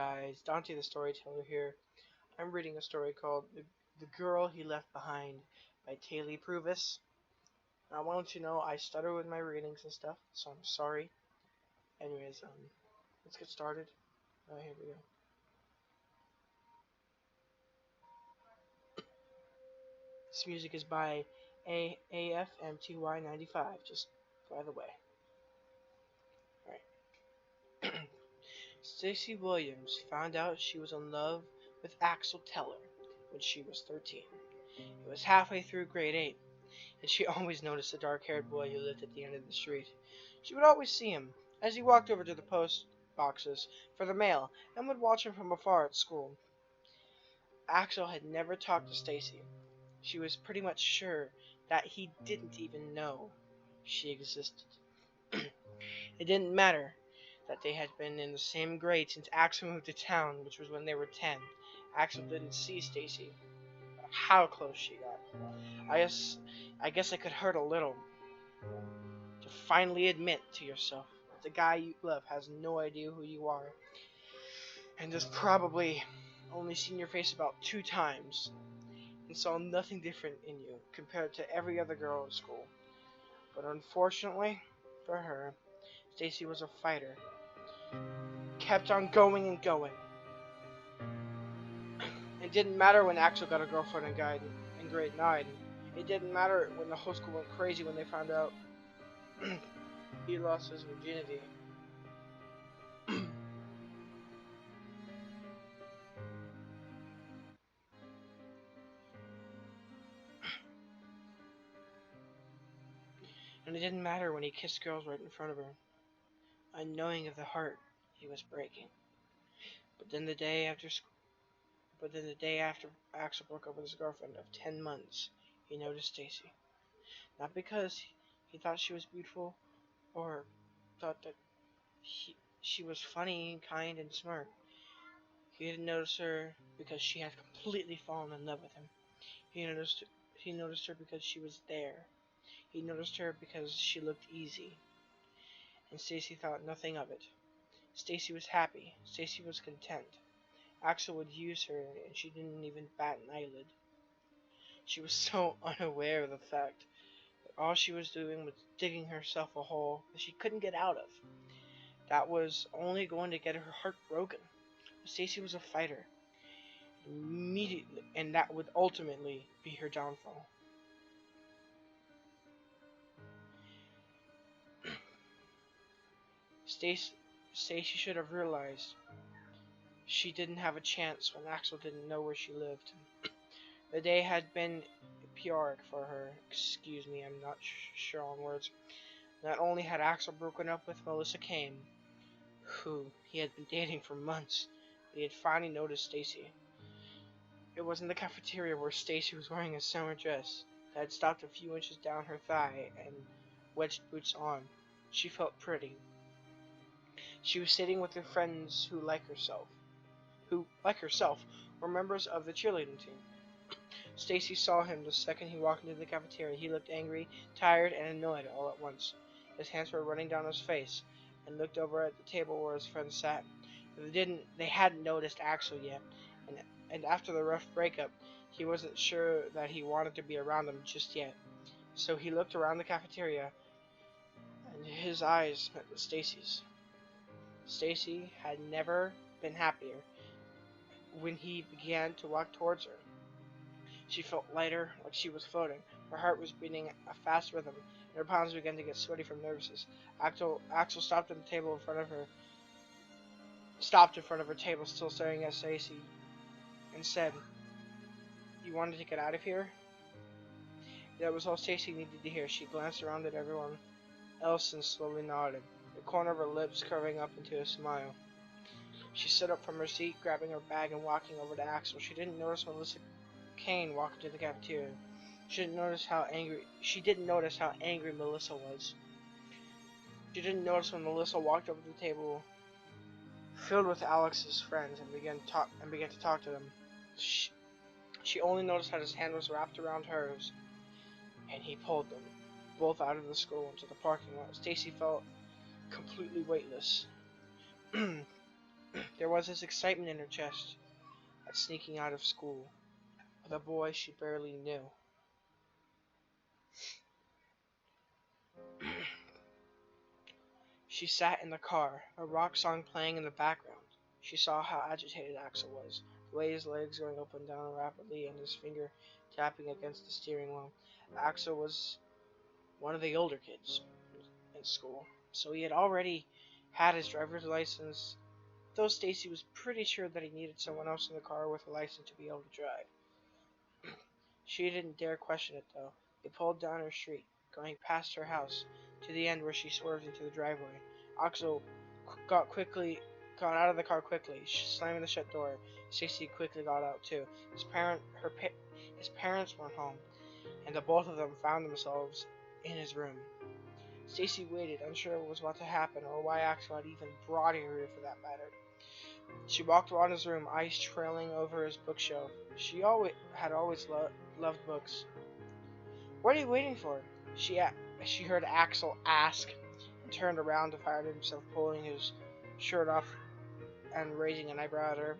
guys, Dante the Storyteller here. I'm reading a story called The Girl He Left Behind by Taylor Purvis. I want you to know I stutter with my readings and stuff, so I'm sorry. Anyways, let's get started. Here we go. This music is by AFMTY95, just by the way. Alright. Stacy Williams found out she was in love with Axel Teller when she was 13. It was halfway through grade 8, and she always noticed the dark-haired boy who lived at the end of the street. She would always see him as he walked over to the post boxes for the mail and would watch him from afar at school. Axel had never talked to Stacy. She was pretty much sure that he didn't even know she existed. It didn't matter that they had been in the same grade since Axel moved to town, which was when they were 10. Axel didn't see Stacy. How close she got. I guess it could hurt a little to finally admit to yourself that the guy you love has no idea who you are and has probably only seen your face about 2 times and saw nothing different in you compared to every other girl in school. But unfortunately for her, Stacy was a fighter. Kept on going and going. It didn't matter when Axel got a girlfriend in grade 9. It didn't matter when the whole school went crazy when they found out he lost his virginity. And it didn't matter when he kissed girls right in front of her, unknowing of the heart he was breaking. But then the day after Axel broke up with his girlfriend of 10 months, he noticed Stacy. Not because he thought she was beautiful or thought that she was funny, kind, and smart. He didn't notice her because she had completely fallen in love with him. He noticed her because she was there. He noticed her because she looked easy. And Stacy thought nothing of it. Stacy was happy. Stacy was content. Axel would use her, and she didn't even bat an eyelid. She was so unaware of the fact that all she was doing was digging herself a hole that she couldn't get out of. That was only going to get her heart broken. Stacy was a fighter. Immediately, and that would ultimately be her downfall. Stacy should have realized she didn't have a chance when Axel didn't know where she lived. The day had been pure for her. Excuse me, I'm not sure on words. Not only had Axel broken up with Melissa Kane, who he had been dating for months, but he had finally noticed Stacy. It was in the cafeteria where Stacy was wearing a summer dress that had stopped a few inches down her thigh and wedged boots on. She felt pretty. She was sitting with her friends who, like herself, were members of the cheerleading team. Stacy saw him the second he walked into the cafeteria. He looked angry, tired, and annoyed all at once. His hands were running down his face, and looked over at the table where his friends sat. They hadn't noticed Axel yet, and after the rough breakup, he wasn't sure that he wanted to be around them just yet. So he looked around the cafeteria, and his eyes met with Stacy's. Stacy had never been happier when he began to walk towards her. She felt lighter, like she was floating. Her heart was beating a fast rhythm, and her palms began to get sweaty from nervousness. Axel stopped in front of her table, still staring at Stacy, and said, "You wanted to get out of here?" That was all Stacy needed to hear. She glanced around at everyone else and slowly nodded, the corner of her lips curving up into a smile. She stood up from her seat, grabbing her bag and walking over to Axel. She didn't notice Melissa Kane walked into the cafeteria. She didn't notice how angry Melissa was. She didn't notice when Melissa walked over to the table filled with Alex's friends and began to talk to them. She only noticed that his hand was wrapped around hers, and he pulled them both out of the school into the parking lot. Stacy felt completely weightless. There was this excitement in her chest at sneaking out of school with a boy she barely knew. She sat in the car, a rock song playing in the background. She saw how agitated Axel was, the way his legs going up and down rapidly and his finger tapping against the steering wheel. Axel was one of the older kids in school, so he had already had his driver's license, though Stacy was pretty sure that he needed someone else in the car with a license to be able to drive. She didn't dare question it, though. They pulled down her street, going past her house, to the end where she swerved into the driveway. Axel got out of the car quickly, slamming the shut door. Stacy quickly got out too. His parents weren't home, and the both of them found themselves in his room. Stacy waited, unsure what was about to happen, or why Axel had even brought her here for that matter. She walked around his room, eyes trailing over his bookshelf. She had always loved books. "What are you waiting for?" She heard Axel ask, and turned around to find himself pulling his shirt off and raising an eyebrow at her.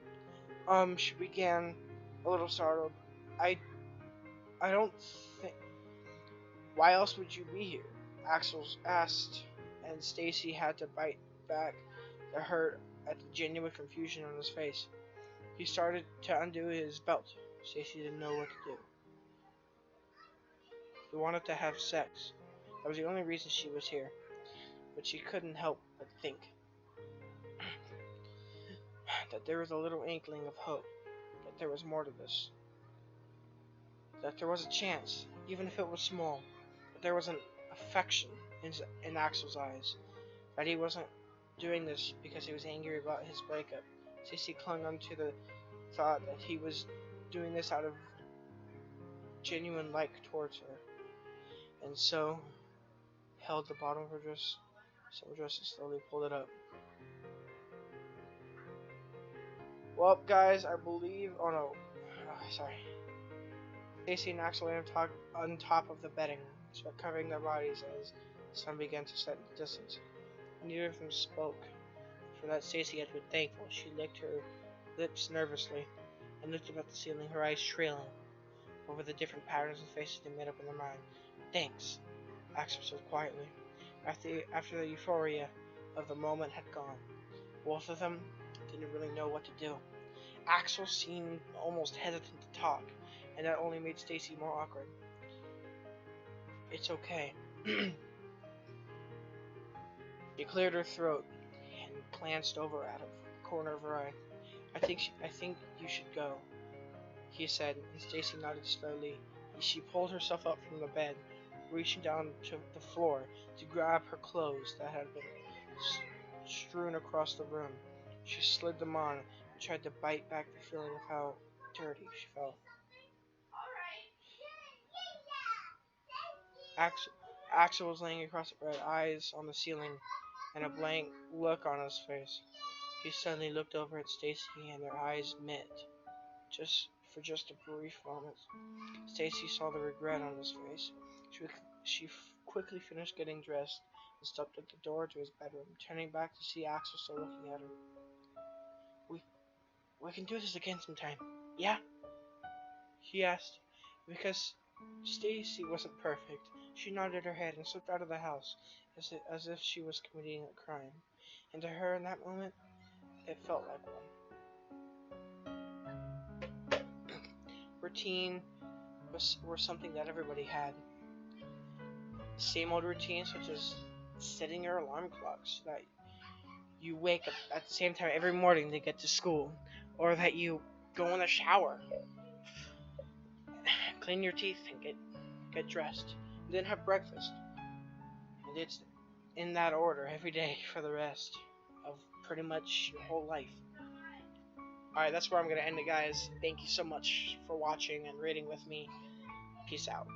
She began, a little startled. I don't think... Why else would you be here?" Axel asked, and Stacy had to bite back the hurt at the genuine confusion on his face. He started to undo his belt. Stacy didn't know what to do. He wanted to have sex. That was the only reason she was here. But she couldn't help but think that there was a little inkling of hope, that there was more to this, that there was a chance, even if it was small, that there was an affection in Axel's eyes, that he wasn't doing this because he was angry about his breakup. Stacy clung onto the thought that he was doing this out of genuine like towards her, and so held the bottom of her summer dress and slowly pulled it up. Well, guys, I believe... Oh, no. Sorry. Stacy and Axel lay on top of the bedding, covering their bodies as the sun began to set in the distance. Neither of them spoke. For that, Stacy had been thankful. She licked her lips nervously and looked up at the ceiling, her eyes trailing over the different patterns and faces they made up in their mind. "Thanks," Axel said quietly, after the euphoria of the moment had gone. Both of them didn't really know what to do. Axel seemed almost hesitant to talk, and that only made Stacy more awkward. "It's okay." She cleared her throat and glanced over at him from the corner of her eye. I think you should go," he said, and Stacy nodded slowly. She pulled herself up from the bed, reaching down to the floor to grab her clothes that had been strewn across the room. She slid them on and tried to bite back the feeling of how dirty she felt. Axel was laying across the bed, eyes on the ceiling, and a blank look on his face. He suddenly looked over at Stacy, and their eyes met, for just a brief moment. Stacy saw the regret on his face. She quickly finished getting dressed and stepped at the door to his bedroom, turning back to see Axel still looking at her. We can do this again sometime, yeah?" he asked. Because Stacy wasn't perfect, she nodded her head and slipped out of the house as if she was committing a crime. And to her in that moment, it felt like one. Routine were something that everybody had. Same old routines, such as setting your alarm clock so that you wake up at the same time every morning to get to school, or that you go in the shower, clean your teeth, and get dressed, and then have breakfast. And it's in that order every day for the rest of pretty much your whole life. Alright, that's where I'm going to end it, guys. Thank you so much for watching and reading with me. Peace out.